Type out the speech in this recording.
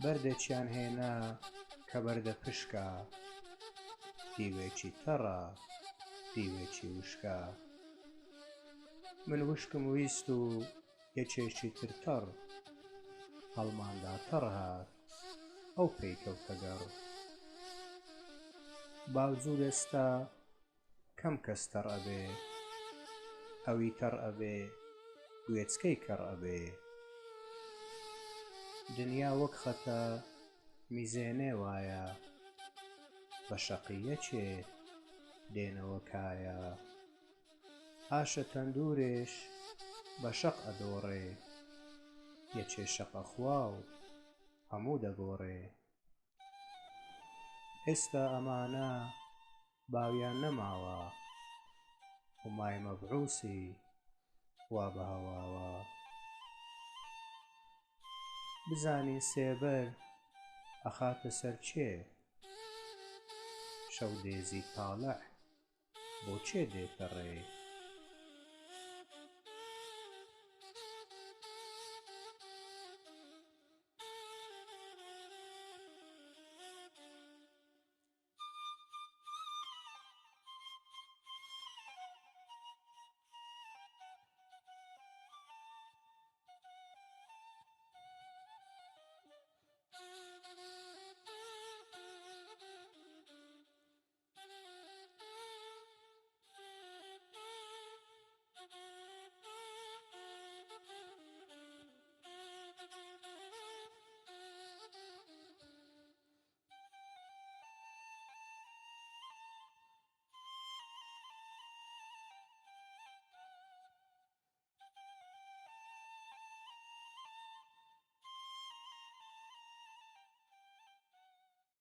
بەردێکیان هێنا کە بەردە پشکە، دیوێکی تەڕە دیوێکی وشکە. من وشکم ویست و یەکێکی تر تەڕ، هەڵماندا تەڕ هات ئەو پێی کەوتە گەڕ. باوجود ئێستا کەم کەس تەڕ ئەبێ، ئەوی تەڕ ئەبێ گوێچکەی کەڕ ئەبێ. دنیا وەک خەتە میزێنێ وایە، بە شەقی یەکێک دێنەوە کایە. ئاشە تەندورێش بە شەق ئەدۆڕێ، یەکێ شەق ئەخوا و هەموو دەگۆڕێ. ئێستا ئەمانە باویان نەماوە، ومای مەبعووسی وا بە هەواوە. بزانین سێبەر ئەخاتە سەر کێ، شەو دێزی تاڵە بۆ کێ دێتە ڕێ.